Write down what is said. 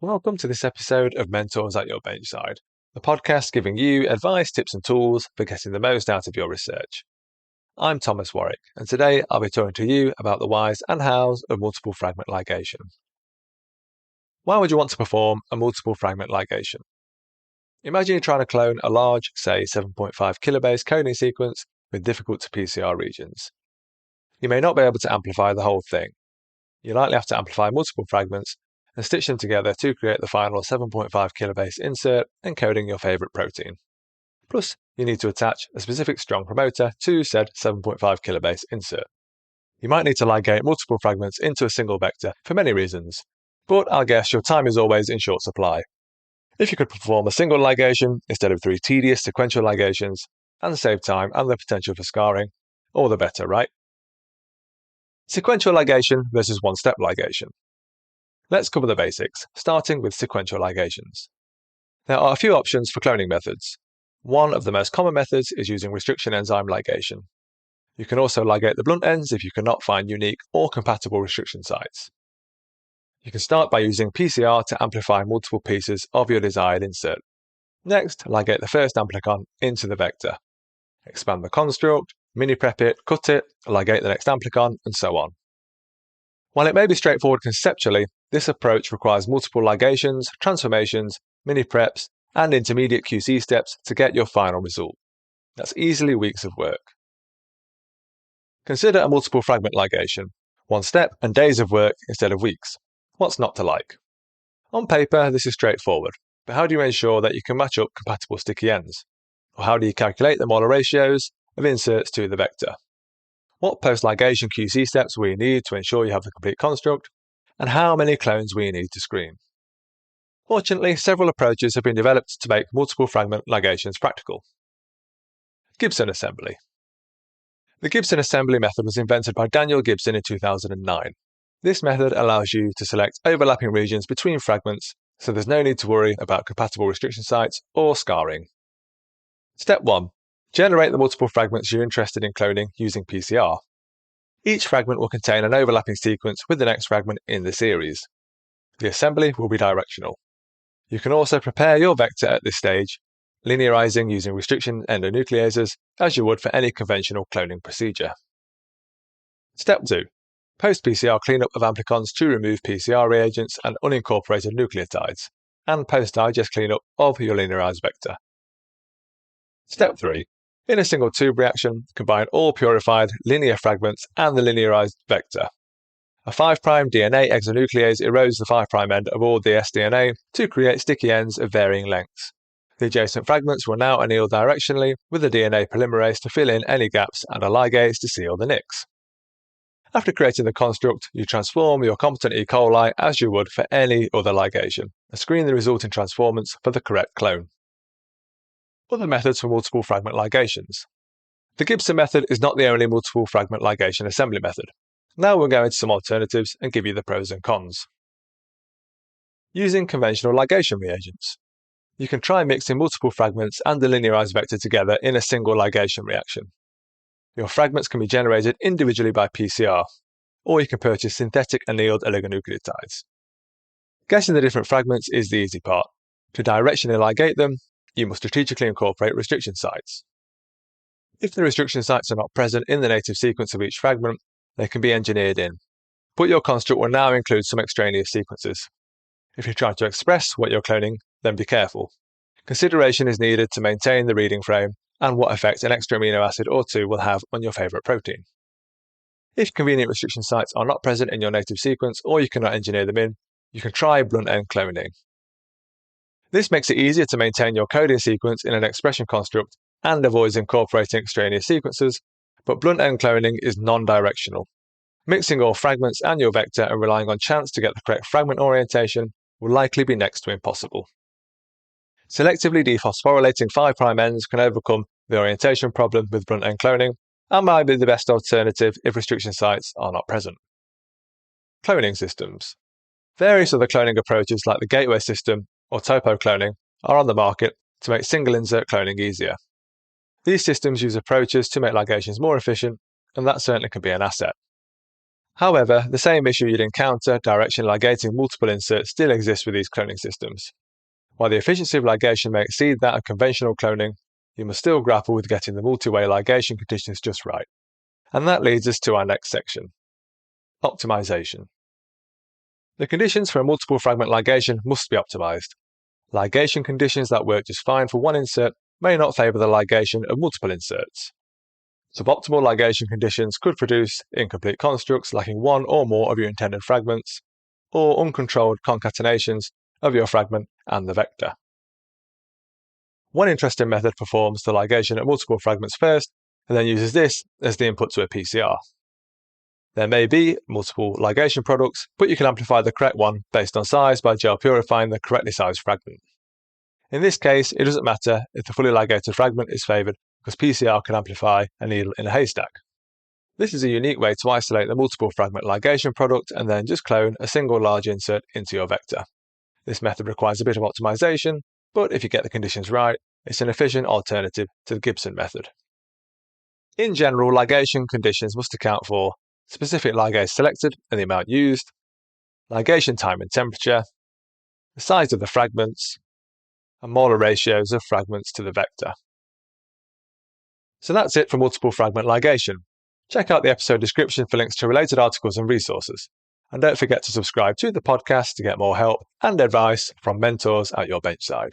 Welcome to this episode of Mentors at Your Benchside, the podcast giving you advice, tips and tools for getting the most out of your research. I'm Thomas Warwick, and today I'll be talking to you about the whys and hows of multiple fragment ligation. Why would you want to perform a multiple fragment ligation? Imagine you're trying to clone a large, say 7.5 kilobase coding sequence with difficult to PCR regions. You may not be able to amplify the whole thing. You likely have to amplify multiple fragments and stitch them together to create the final 7.5 kilobase insert encoding your favourite protein. Plus, you need to attach a specific strong promoter to said 7.5 kilobase insert. You might need to ligate multiple fragments into a single vector for many reasons, but I'll guess your time is always in short supply. If you could perform a single ligation instead of 3 tedious sequential ligations and save time and the potential for scarring, all the better, right? Sequential ligation versus one-step ligation. Let's cover the basics, starting with sequential ligations. There are a few options for cloning methods. One of the most common methods is using restriction enzyme ligation. You can also ligate the blunt ends if you cannot find unique or compatible restriction sites. You can start by using PCR to amplify multiple pieces of your desired insert. Next, ligate the first amplicon into the vector. Expand the construct, mini-prep it, cut it, ligate the next amplicon, and so on. While it may be straightforward conceptually, this approach requires multiple ligations, transformations, mini-preps, and intermediate QC steps to get your final result. That's easily weeks of work. Consider a multiple fragment ligation, one step and days of work instead of weeks. What's not to like? On paper, this is straightforward, but how do you ensure that you can match up compatible sticky ends? Or how do you calculate the molar ratios of inserts to the vector? What post-ligation QC steps will you need to ensure you have the complete construct, and how many clones will you need to screen? Fortunately, several approaches have been developed to make multiple fragment ligations practical. Gibson assembly. The Gibson assembly method was invented by Daniel Gibson in 2009. This method allows you to select overlapping regions between fragments, so there's no need to worry about compatible restriction sites or scarring. Step 1. Generate the multiple fragments you're interested in cloning using PCR. Each fragment will contain an overlapping sequence with the next fragment in the series. The assembly will be directional. You can also prepare your vector at this stage, linearizing using restriction endonucleases as you would for any conventional cloning procedure. Step 2. Post-PCR cleanup of amplicons to remove PCR reagents and unincorporated nucleotides, and post-digest cleanup of your linearized vector. Step 3. In a single tube reaction, combine all purified linear fragments and the linearized vector. A 5' DNA exonuclease erodes the 5' end of all ds-DNA to create sticky ends of varying lengths. The adjacent fragments will now anneal directionally with a DNA polymerase to fill in any gaps and a ligase to seal the nicks. After creating the construct, you transform your competent E. coli as you would for any other ligation, and screen the resulting transformants for the correct clone. Other methods for multiple fragment ligations. The Gibson method is not the only multiple fragment ligation assembly method. Now we'll go into some alternatives and give you the pros and cons. Using conventional ligation reagents. You can try mixing multiple fragments and the linearized vector together in a single ligation reaction. Your fragments can be generated individually by PCR, or you can purchase synthetic annealed oligonucleotides. Getting the different fragments is the easy part. To directionally ligate them, you must strategically incorporate restriction sites. If the restriction sites are not present in the native sequence of each fragment, they can be engineered in. But your construct will now include some extraneous sequences. If you try to express what you're cloning, then be careful. Consideration is needed to maintain the reading frame and what effect an extra amino acid or two will have on your favourite protein. If convenient restriction sites are not present in your native sequence or you cannot engineer them in, you can try blunt end cloning. This makes it easier to maintain your coding sequence in an expression construct and avoids incorporating extraneous sequences, but blunt end cloning is non-directional. Mixing all fragments and your vector and relying on chance to get the correct fragment orientation will likely be next to impossible. Selectively dephosphorylating 5' ends can overcome the orientation problem with blunt end cloning and might be the best alternative if restriction sites are not present. Cloning systems. Various other cloning approaches like the gateway system or topo cloning are on the market to make single insert cloning easier. These systems use approaches to make ligations more efficient, and that certainly can be an asset. However, the same issue you'd encounter directionally ligating multiple inserts still exists with these cloning systems. While the efficiency of ligation may exceed that of conventional cloning, you must still grapple with getting the multi-way ligation conditions just right. And that leads us to our next section: optimization. The conditions for a multiple fragment ligation must be optimized. Ligation conditions that work just fine for one insert may not favor the ligation of multiple inserts. Suboptimal ligation conditions could produce incomplete constructs lacking one or more of your intended fragments, or uncontrolled concatenations of your fragment and the vector. One interesting method performs the ligation of multiple fragments first, and then uses this as the input to a PCR. There may be multiple ligation products, but you can amplify the correct one based on size by gel purifying the correctly sized fragment. In this case, it doesn't matter if the fully ligated fragment is favoured, because PCR can amplify a needle in a haystack. This is a unique way to isolate the multiple fragment ligation product and then just clone a single large insert into your vector. This method requires a bit of optimization, but if you get the conditions right, it's an efficient alternative to the Gibson method. In general, ligation conditions must account for specific ligase selected and the amount used, ligation time and temperature, the size of the fragments, and molar ratios of fragments to the vector. So that's it for multiple fragment ligation. Check out the episode description for links to related articles and resources. And don't forget to subscribe to the podcast to get more help and advice from mentors at your benchside.